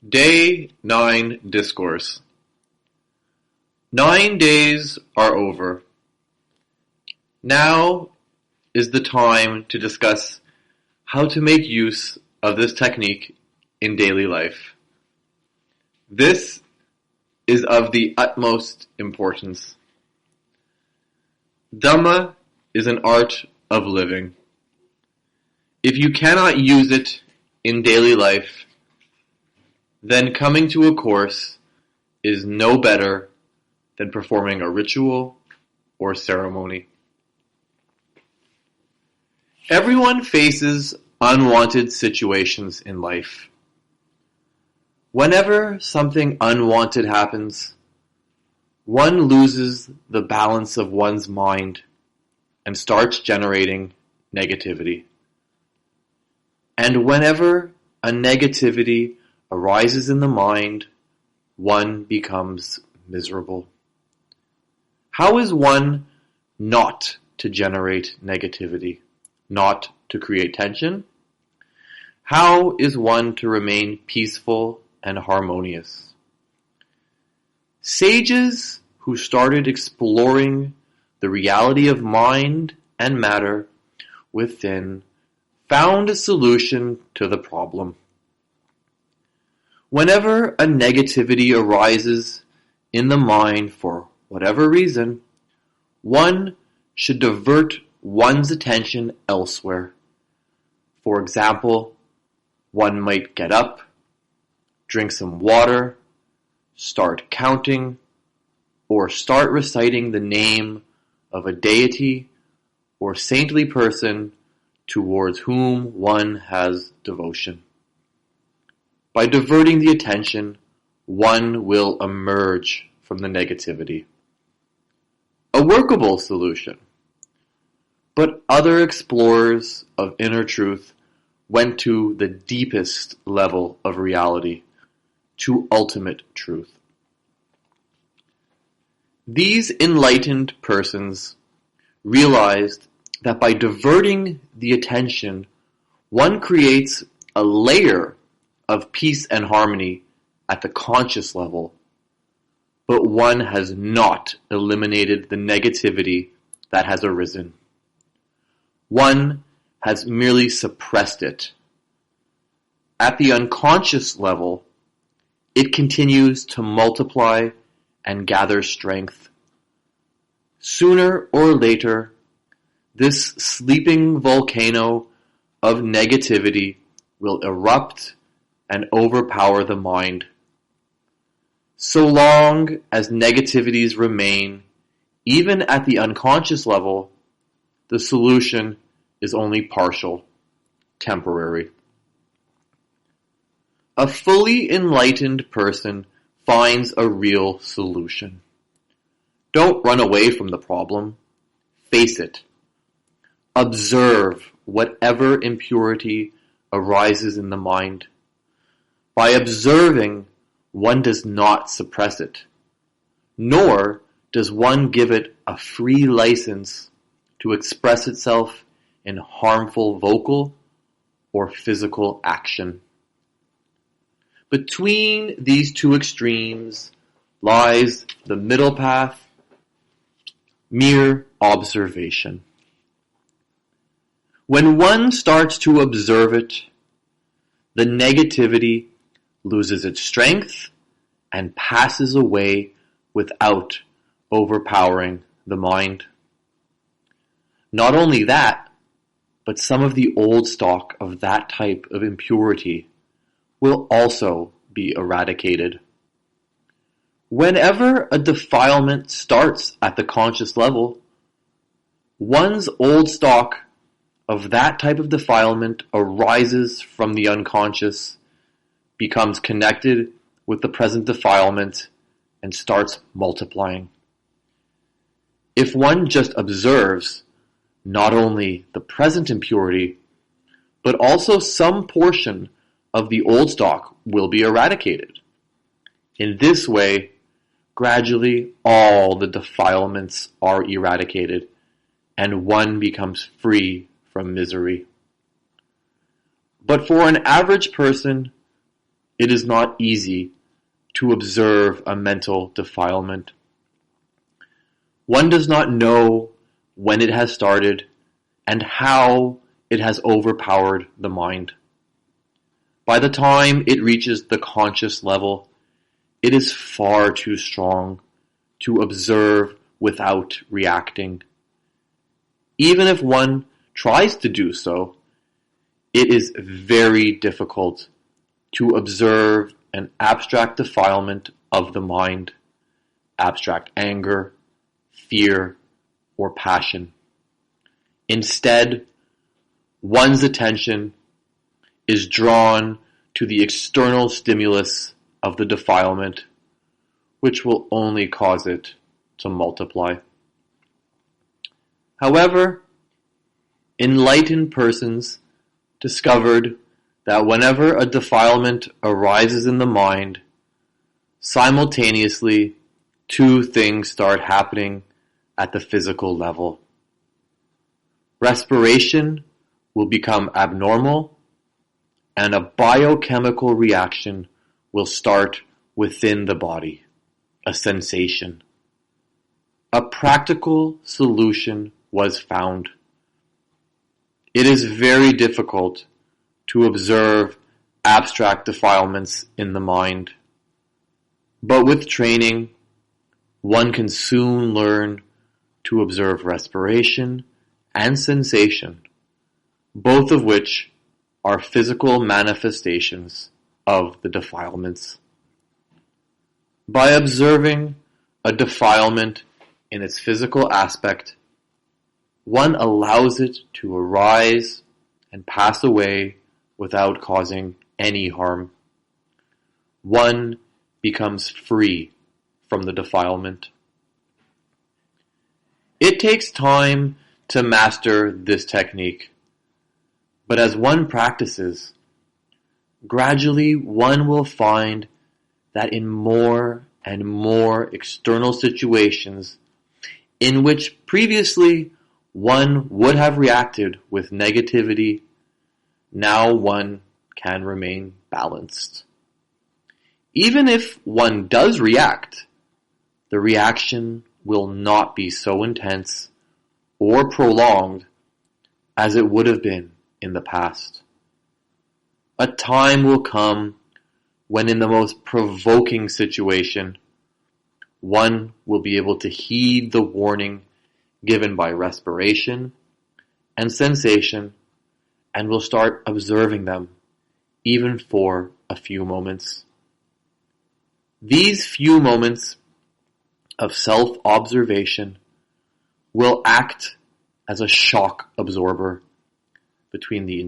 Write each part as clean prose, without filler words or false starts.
Day 9 Discourse. 9 days are over. Now is the time to discuss how to make use of this technique in daily life. This is of the utmost importance. Dhamma is an art of living. If you cannot use it in daily life, then coming to a course is no better than performing a ritual or ceremony. Everyone faces unwanted situations in life. Whenever something unwanted happens, one loses the balance of one's mind and starts generating negativity. And whenever a negativity arises in the mind, one becomes miserable. How is one not to generate negativity, not to create tension? How is one to remain peaceful and harmonious? Sages who started exploring the reality of mind and matter within found a solution to the problem. Whenever a negativity arises in the mind for whatever reason, one should divert one's attention elsewhere. For example, one might get up, drink some water, start counting, or start reciting the name of a deity or saintly person towards whom one has devotion. By diverting the attention, one will emerge from the negativity. A workable solution. But other explorers of inner truth went to the deepest level of reality, to ultimate truth. These enlightened persons realized that by diverting the attention, one creates a layer of peace and harmony at the conscious level, but one has not eliminated the negativity that has arisen. One has merely suppressed it. At the unconscious level, it continues to multiply and gather strength. Sooner or later, this sleeping volcano of negativity will erupt and overpower the mind. So long as negativities remain, even at the unconscious level, the solution is only partial, temporary. A fully enlightened person finds a real solution. Don't run away from the problem. Face it. Observe whatever impurity arises in the mind. By observing, one does not suppress it, nor does one give it a free license to express itself in harmful vocal or physical action. Between these two extremes lies the middle path, mere observation. When one starts to observe it, the negativity loses its strength and passes away without overpowering the mind. Not only that, but some of the old stock of that type of impurity will also be eradicated. Whenever a defilement starts at the conscious level, one's old stock of that type of defilement arises from the unconscious, becomes connected with the present defilement, and starts multiplying. If one just observes not only the present impurity, but also some portion of the old stock will be eradicated. In this way, gradually all the defilements are eradicated, and one becomes free from misery. But for an average person, it is not easy to observe a mental defilement. One does not know when it has started and how it has overpowered the mind. By the time it reaches the conscious level, it is far too strong to observe without reacting. Even if one tries to do so, it is very difficult to observe an abstract defilement of the mind, abstract anger, fear, or passion. Instead, one's attention is drawn to the external stimulus of the defilement, which will only cause it to multiply. However, enlightened persons discovered that whenever a defilement arises in the mind, simultaneously two things start happening at the physical level. Respiration will become abnormal, and a biochemical reaction will start within the body, a sensation. A practical solution was found. It is very difficult to observe abstract defilements in the mind, but with training, one can soon learn to observe respiration and sensation, both of which are physical manifestations of the defilements. By observing a defilement in its physical aspect, one allows it to arise and pass away without causing any harm. One becomes free from the defilement. It takes time to master this technique, but as one practices, gradually one will find that in more and more external situations in which previously one would have reacted with negativity, now one can remain balanced. Even if one does react, the reaction will not be so intense or prolonged as it would have been in the past. A time will come when in the most provoking situation, one will be able to heed the warning given by respiration and sensation and will start observing them even for a few moments. These few moments of self-observation will act as a shock absorber between the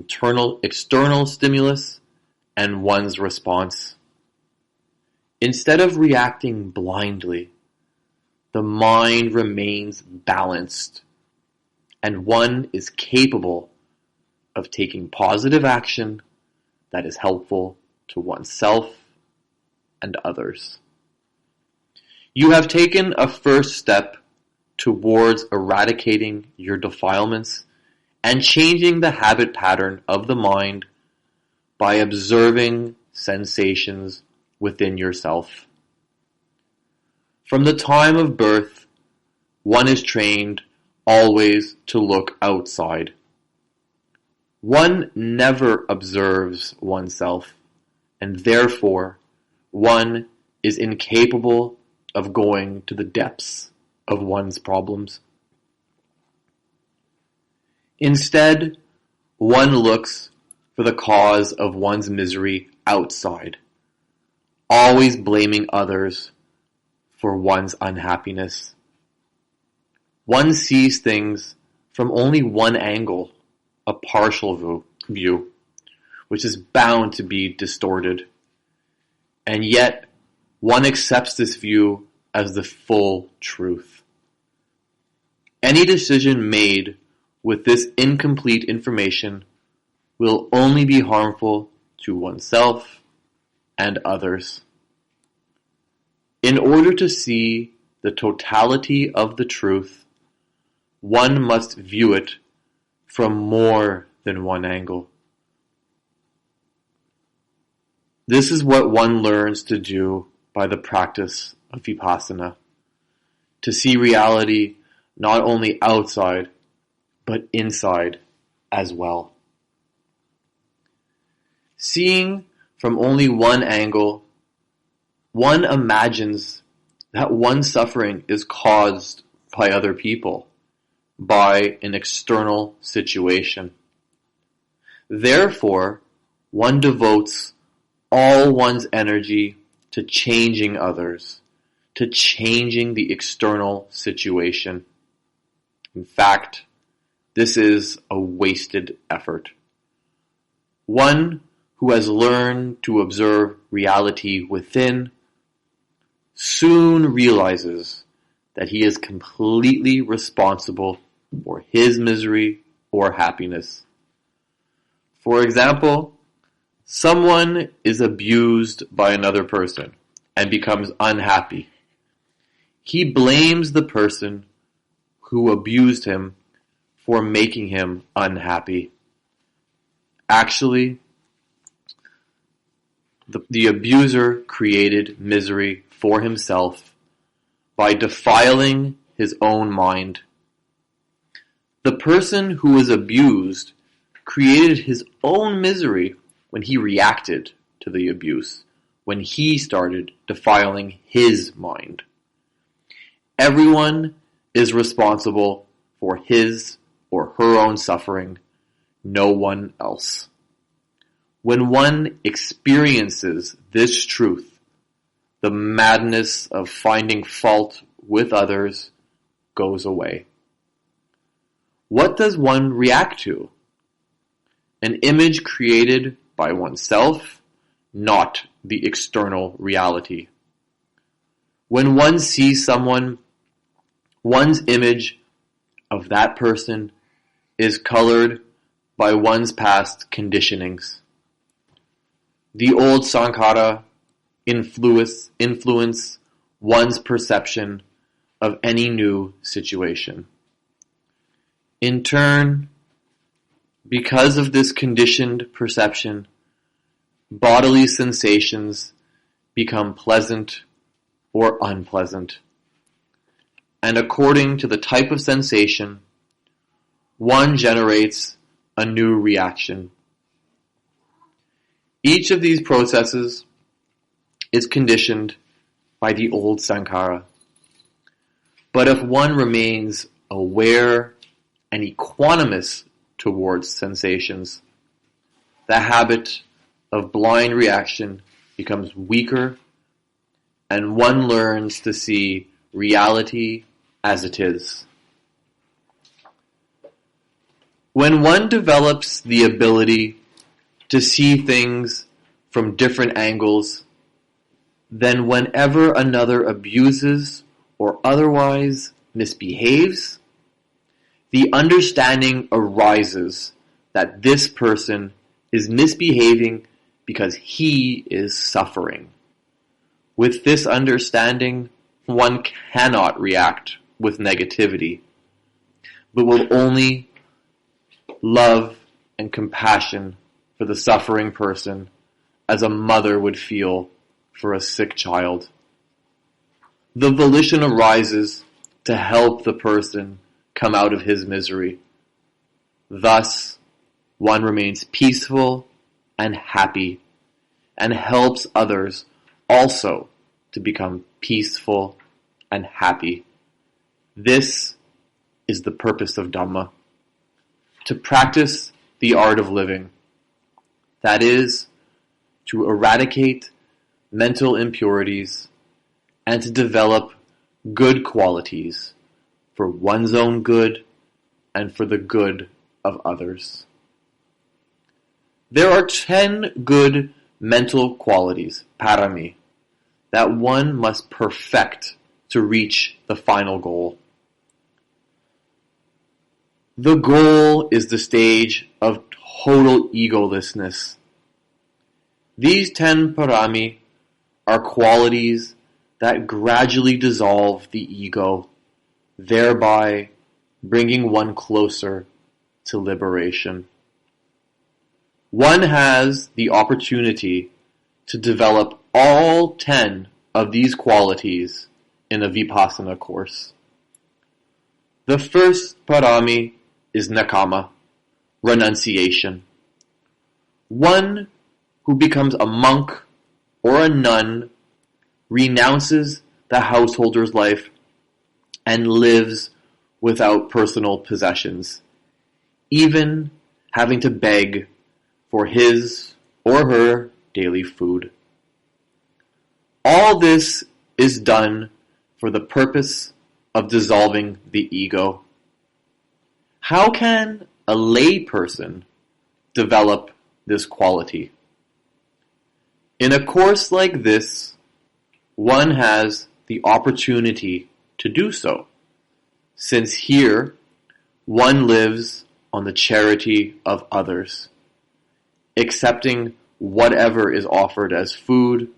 external stimulus and one's response. Instead of reacting blindly, the mind remains balanced, and one is capable of taking positive action that is helpful to oneself and others. You have taken a first step towards eradicating your defilements and changing the habit pattern of the mind by observing sensations within yourself. From the time of birth, one is trained always to look outside. One never observes oneself, and therefore one is incapable of going to the depths of one's problems. Instead, one looks for the cause of one's misery outside, always blaming others for one's unhappiness. One sees things from only one angle, a partial view, which is bound to be distorted. And yet, one accepts this view as the full truth. Any decision made with this incomplete information will only be harmful to oneself and others. In order to see the totality of the truth, one must view it from more than one angle. This is what one learns to do by the practice of vipassana, to see reality not only outside, but inside as well. Seeing from only one angle, one imagines that one's suffering is caused by other people, by an external situation. Therefore, one devotes all one's energy to changing others, to changing the external situation. In fact, this is a wasted effort. One who has learned to observe reality within soon realizes that he is completely responsible for his misery or happiness. For example, someone is abused by another person and becomes unhappy. He blames the person who abused him for making him unhappy. Actually, the abuser created misery for himself by defiling his own mind. The person who was abused created his own misery when he reacted to the abuse, when he started defiling his mind. Everyone is responsible for his or her own suffering, no one else. When one experiences this truth, the madness of finding fault with others goes away. What does one react to? An image created by oneself, not the external reality. When one sees someone, one's image of that person is colored by one's past conditionings. The old sankhara influence one's perception of any new situation. In turn, because of this conditioned perception, bodily sensations become pleasant or unpleasant. And according to the type of sensation, one generates a new reaction. Each of these processes is conditioned by the old sankhara. But if one remains aware and equanimous towards sensations, the habit of blind reaction becomes weaker, and one learns to see reality as it is. When one develops the ability to see things from different angles, then whenever another abuses or otherwise misbehaves, the understanding arises that this person is misbehaving because he is suffering. With this understanding, one cannot react with negativity, but will only love and compassion for the suffering person as a mother would feel for a sick child. The volition arises to help the person come out of his misery. Thus, one remains peaceful and happy and helps others also to become peaceful and happy. This is the purpose of Dhamma. To practice the art of living. That is, to eradicate mental impurities and to develop good qualities for one's own good and for the good of others. There are 10 good mental qualities, parami, that one must perfect to reach the final goal. The goal is the stage of total egolessness. These 10 parami are qualities that gradually dissolve the ego, thereby bringing one closer to liberation. One has the opportunity to develop all 10 of these qualities in a Vipassana course. The first parami is nekama, renunciation. One who becomes a monk or a nun renounces the householder's life and lives without personal possessions, even having to beg for his or her daily food. All this is done for the purpose of dissolving the ego. How can a lay person develop this quality? In a course like this, one has the opportunity to do so, since here one lives on the charity of others, accepting whatever is offered as food,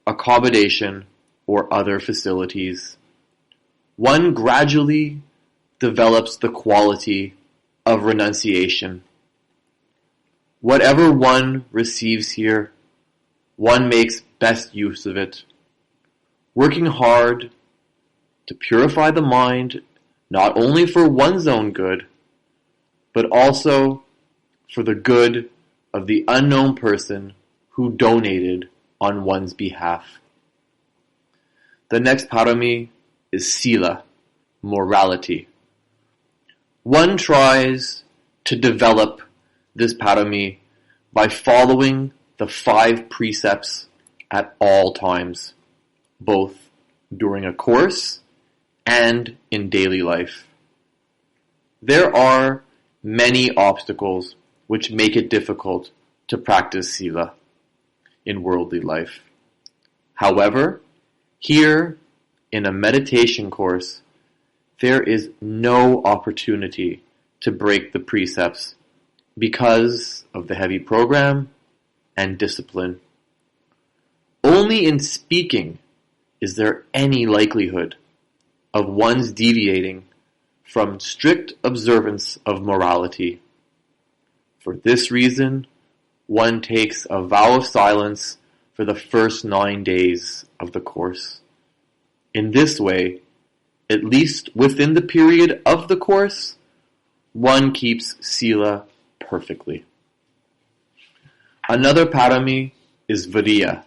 accommodation, or other facilities. One gradually develops the quality of renunciation. Whatever one receives here, one makes best use of it, working hard to purify the mind not only for one's own good, but also for the good of the unknown person who donated on one's behalf. The next parami is sila, morality. One tries to develop this parami by following the 5 precepts at all times, both during a course and in daily life. There are many obstacles which make it difficult to practice sila in worldly life. However, here in a meditation course, there is no opportunity to break the precepts because of the heavy program and discipline. Only in speaking is there any likelihood of one's deviating from strict observance of morality. For this reason, one takes a vow of silence for the first 9 days of the course. In this way, at least within the period of the course, one keeps sila perfectly. Another parami is viriya,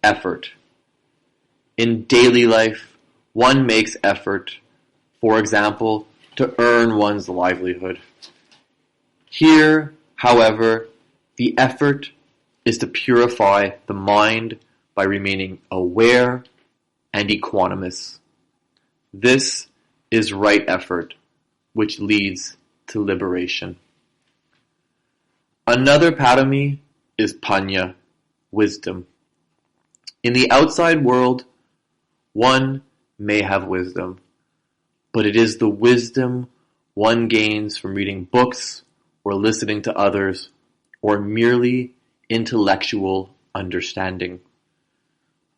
effort. In daily life, one makes effort, for example, to earn one's livelihood. Here, however, the effort is to purify the mind by remaining aware and equanimous. This is right effort, which leads to liberation. Another parami is panya, wisdom. In the outside world, one may have wisdom, but it is the wisdom one gains from reading books or listening to others, or merely intellectual understanding.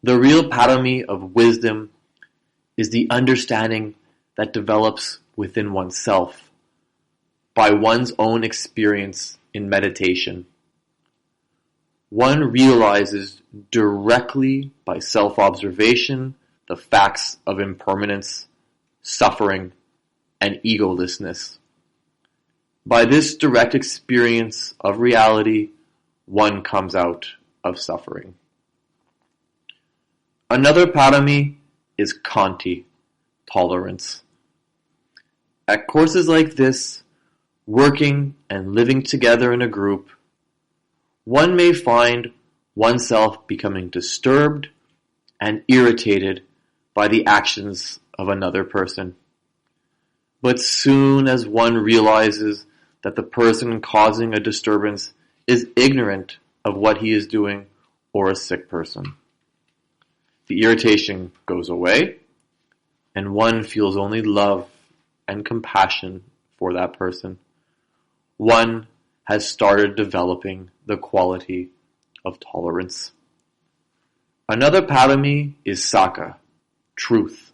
The real parami of wisdom is the understanding that develops within oneself by one's own experience in meditation. One realizes directly by self-observation the facts of impermanence, suffering, and egolessness. By this direct experience of reality, one comes out of suffering. Another parami is khanti, tolerance. At courses like this, working and living together in a group, one may find oneself becoming disturbed and irritated by the actions of another person. But soon as one realizes that the person causing a disturbance is ignorant of what he is doing or a sick person, the irritation goes away and one feels only love and compassion for that person. One has started developing the quality of tolerance. Another parami is sakka, truth.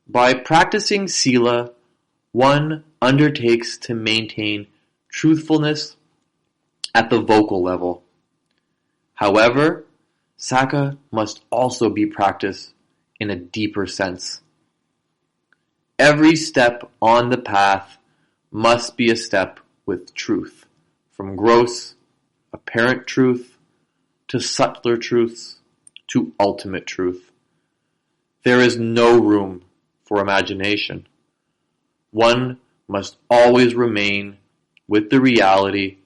By practicing sila, one undertakes to maintain truthfulness at the vocal level. However, Saka must also be practiced in a deeper sense. Every step on the path must be a step with truth, from gross, apparent truth to subtler truths to ultimate truth. There is no room for imagination. One must always remain with the reality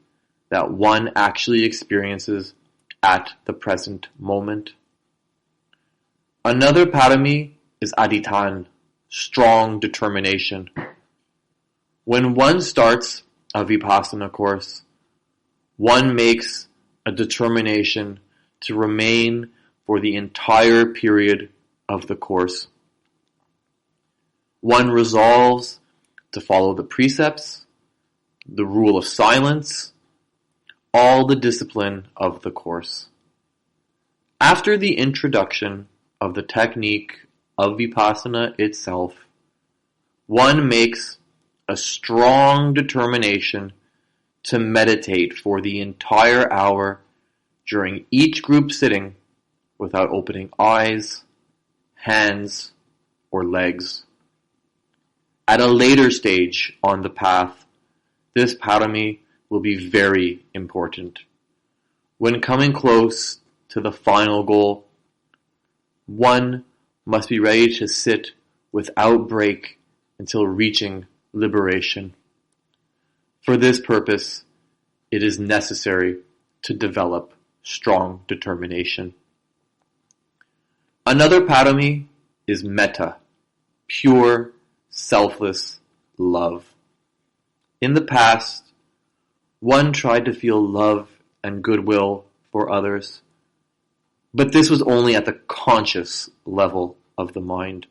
that one actually experiences at the present moment. Another parami is adhitan, strong determination. When one starts a vipassana course, one makes a determination to remain for the entire period of the course. One resolves to follow the precepts, the rule of silence, all the discipline of the course. After the introduction of the technique of vipassana itself, one makes a strong determination to meditate for the entire hour during each group sitting without opening eyes, hands, or legs. At a later stage on the path, this parami will be very important. When coming close to the final goal, one must be ready to sit without break until reaching liberation. For this purpose, it is necessary to develop strong determination. Another parami is metta, pure, selfless love. In the past, one tried to feel love and goodwill for others, but this was only at the conscious level of the mind.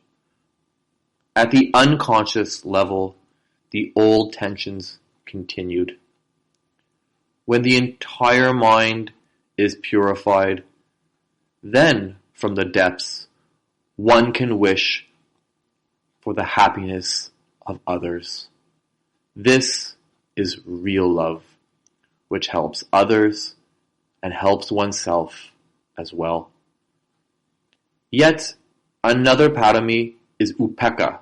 At the unconscious level, the old tensions continued. When the entire mind is purified, then from the depths, one can wish for the happiness of others. This is real love, which helps others and helps oneself as well. Yet another parami is upekkha,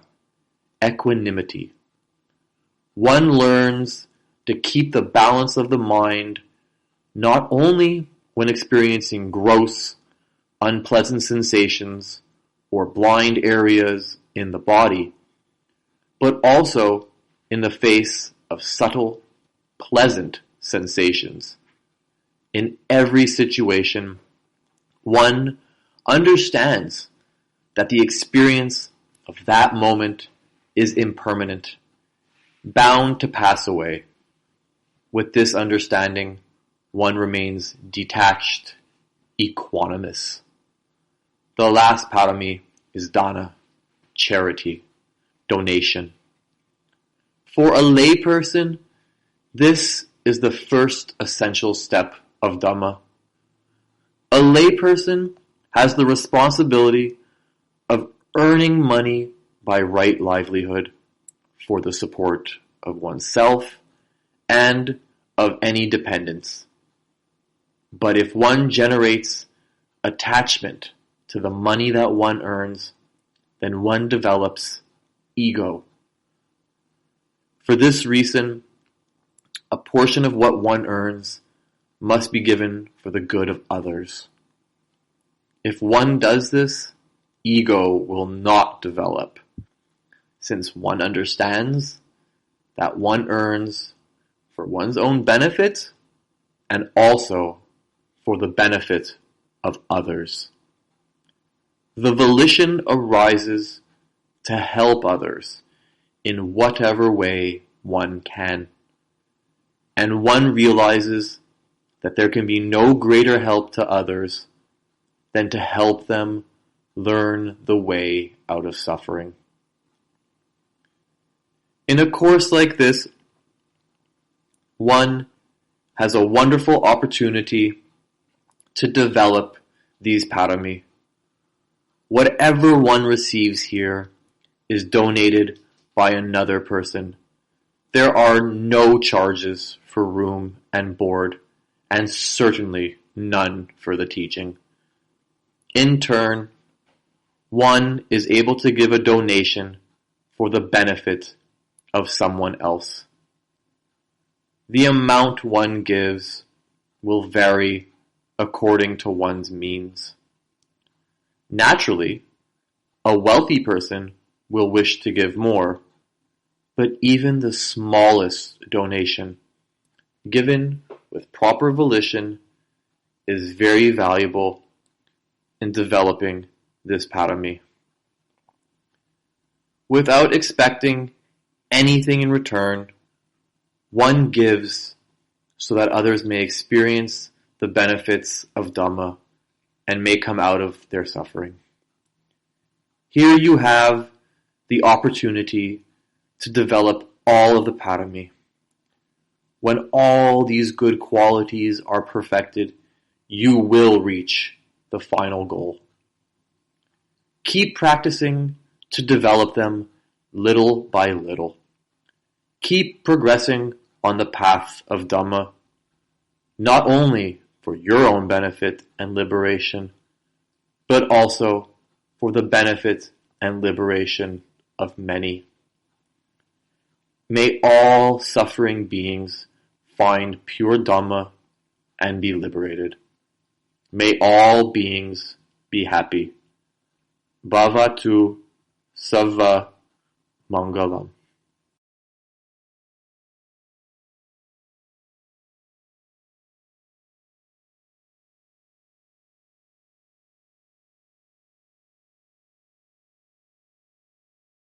equanimity. One learns to keep the balance of the mind not only when experiencing gross, unpleasant sensations or blind areas in the body, but also in the face of subtle, pleasant sensations. In every situation, one understands that the experience of that moment is impermanent, bound to pass away. With this understanding, one remains detached, equanimous. The last parami is dana, charity, donation. For a layperson, this is the first essential step of Dhamma. A layperson has the responsibility of earning money by right livelihood for the support of oneself and of any dependents. But if one generates attachment to the money that one earns, then one develops ego. For this reason, a portion of what one earns must be given for the good of others. If one does this, ego will not develop, since one understands that one earns for one's own benefit and also for the benefit of others. The volition arises to help others in whatever way one can, and one realizes that there can be no greater help to others than to help them learn the way out of suffering. In a course like this, one has a wonderful opportunity to develop these parami. Whatever one receives here is donated by another person. There are no charges for room and board, and certainly none for the teaching. In turn, one is able to give a donation for the benefit of someone else. The amount one gives will vary according to one's means. Naturally, a wealthy person will wish to give more, but even the smallest donation, given with proper volition, is very valuable in developing this parami. Without expecting anything in return, one gives so that others may experience the benefits of Dhamma and may come out of their suffering. Here you have the opportunity to develop all of the parami. When all these good qualities are perfected, you will reach the final goal. Keep practicing to develop them little by little. Keep progressing on the path of Dhamma, not only for your own benefit and liberation, but also for the benefit and liberation of many. May all suffering beings find pure Dhamma and be liberated. May all beings be happy. Bhavatu Sava Mangalam.